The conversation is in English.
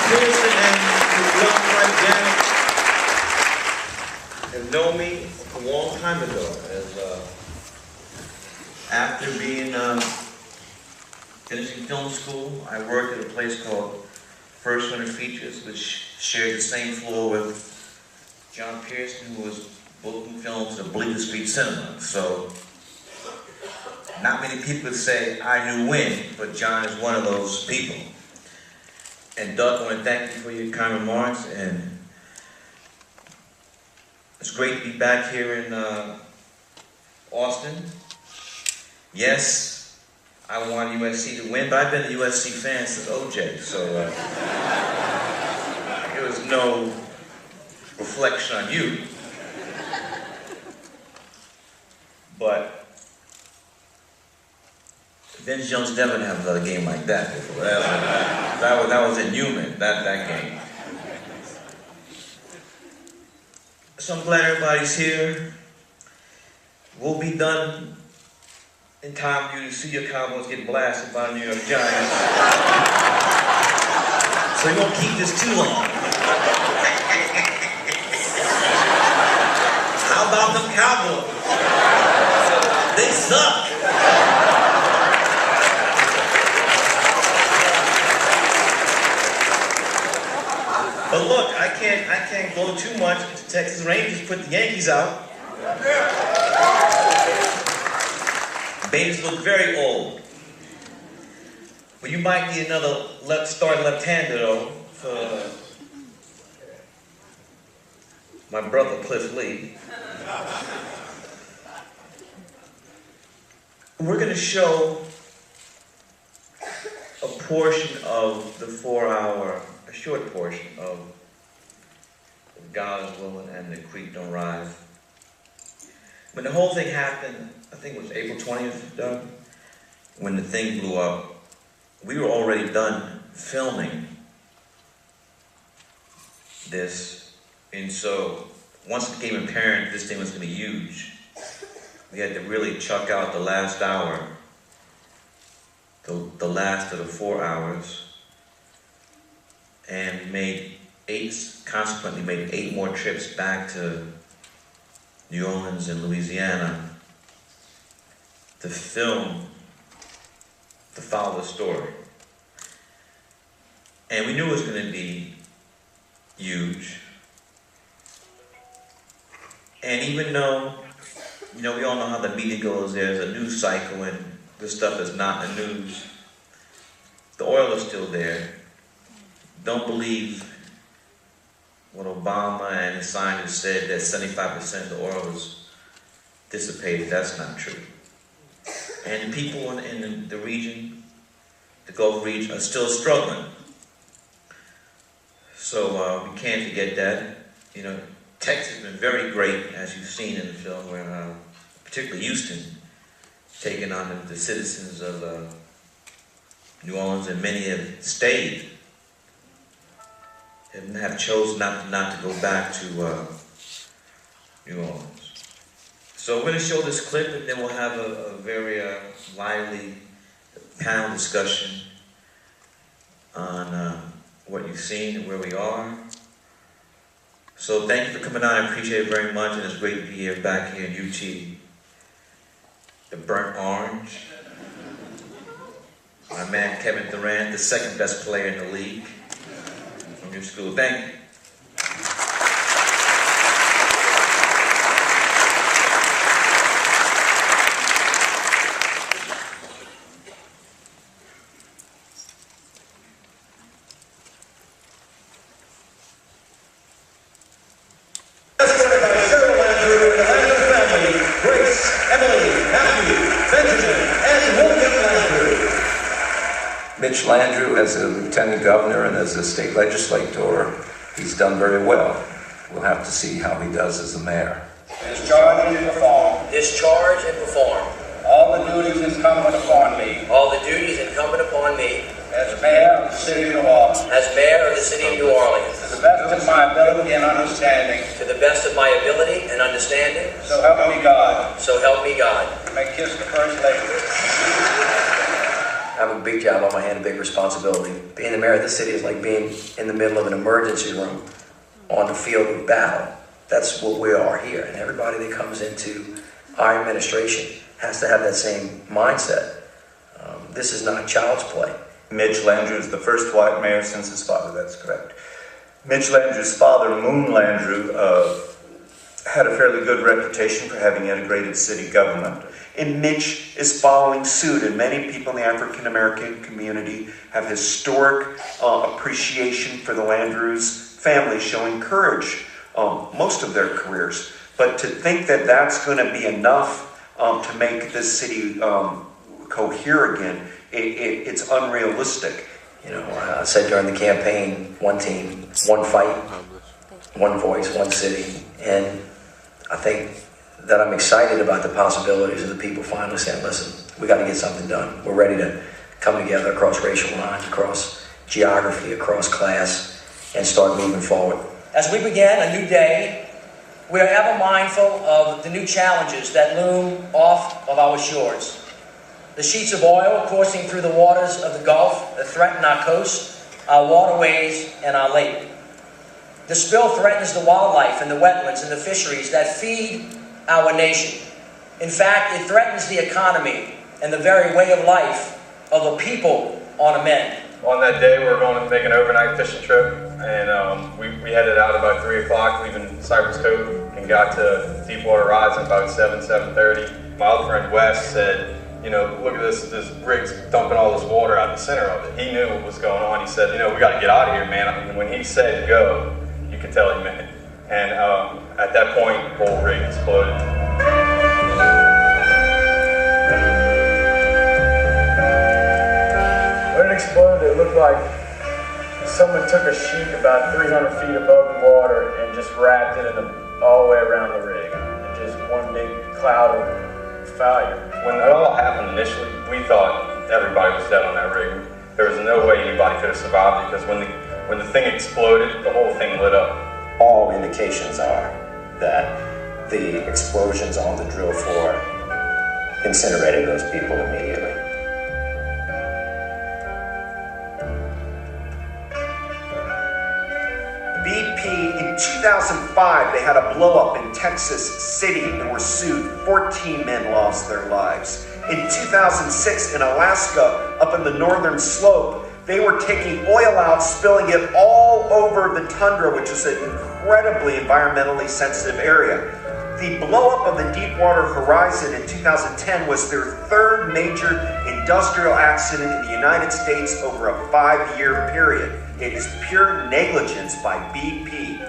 Pearson and his young wife Janet have known me a long time ago. After finishing film school, I worked at a place called First Winter Features, which shared the same floor with John Pearson, who was booking films at Bleecker Street Cinema. So, not many people would say I knew when, but John is one of those people. And Doug, I want to thank you for your kind remarks, and it's great to be back here in Austin. Yes, I want USC to win, but I've been a USC fan since OJ, so there was no reflection on you. But Vince Jones never have another game like that before. That was inhuman, that game. So I'm glad everybody's here. We'll be done in time for you to see your Cowboys get blasted by the New York Giants. So we won't keep this too long. How about them Cowboys? They suck. But look, I can't go too much. The Texas Rangers put the Yankees out. Babies look very old. But you might need another starting left-hander though for my brother Cliff Lee. We're going to show a portion of the 4-hour, a short portion of If God Is Willing and the Creek Don't Rise. When the whole thing happened, I think it was April 20th, Doug, when the thing blew up, we were already done filming this, and so once it became apparent this thing was going to be huge, we had to really chuck out the last hour, the last of the 4 hours, and consequently made 8 more trips back to New Orleans and Louisiana to film, to follow the story. And we knew it was going to be huge. And even though, we all know how the media goes, there's a news cycle and this stuff is not in the news, the oil is still there. Don't believe what Obama and his scientists said, that 75% of the oil was dissipated. That's not true. And the people in the region, the Gulf region, are still struggling. So we can't forget that. Texas has been very great, as you've seen in the film, where particularly Houston, taking on the citizens of New Orleans, and many have stayed, and have chosen not to go back to New Orleans. So we're going to show this clip, and then we'll have a very lively panel discussion on what you've seen and where we are. So thank you for coming on. I appreciate it very much, and it's great to be here back here in UT. The Burnt Orange. My man Kevin Durant, the second best player in the league from your school. Thank you. Landrieu, as a lieutenant governor and as a state legislator, he's done very well. We'll have to see how he does as a mayor. Discharge and perform. Discharge and perform. All the duties incumbent upon me. All the duties incumbent upon me. As mayor of the city of New Orleans. As mayor of the city of New Orleans. To the best of my ability and understanding. To the best of my ability and understanding. So help me God. So help me God. May kiss the First Lady. I have a big job on my hand, a big responsibility. Being the mayor of the city is like being in the middle of an emergency room on the field of battle. That's what we are here. And everybody that comes into our administration has to have that same mindset. This is not child's play. Mitch Landrieu is the first white mayor since his father, that's correct. Mitch Landrieu's father, Moon Landrieu, had a fairly good reputation for having integrated city government. And Mitch is following suit, and many people in the African American community have historic appreciation for the Landrieu's family, showing courage most of their careers. But to think that that's going to be enough to make this city cohere again, it's unrealistic. You know, I said during the campaign, one team, one fight, one voice, one city. And I think that I'm excited about the possibilities of the people finally saying, listen, we got to get something done. We're ready to come together across racial lines, across geography, across class, and start moving forward. As we begin a new day, we are ever mindful of the new challenges that loom off of our shores. The sheets of oil coursing through the waters of the Gulf that threaten our coast, our waterways, and our lake. The spill threatens the wildlife and the wetlands and the fisheries that feed our nation. In fact, it threatens the economy and the very way of life of a people on a mend. On that day, we were going to make an overnight fishing trip, and we headed out about 3 o'clock, leaving Cypress Cove, and got to Deepwater Horizon about 7:30. My other friend Wes said, you know, look at this rig's dumping all this water out the center of it. He knew what was going on. He said, you know, we got to get out of here, man. I mean, when he said go, you could tell he meant it. And at that point, the whole rig exploded. When it exploded, it looked like someone took a sheet about 300 feet above the water and just wrapped it all the way around the rig. And just one big cloud of fire. When it all happened initially, we thought everybody was dead on that rig. There was no way anybody could have survived because when the thing exploded, the whole thing lit up. All indications are that the explosions on the drill floor incinerated those people immediately. BP, in 2005, they had a blow-up in Texas City and were sued. 14 men lost their lives. In 2006, in Alaska, up in the northern slope, they were taking oil out, spilling it all over the tundra, which is an incredibly environmentally sensitive area. The blow-up of the Deepwater Horizon in 2010 was their third major industrial accident in the United States over a 5-year period. It is pure negligence by BP.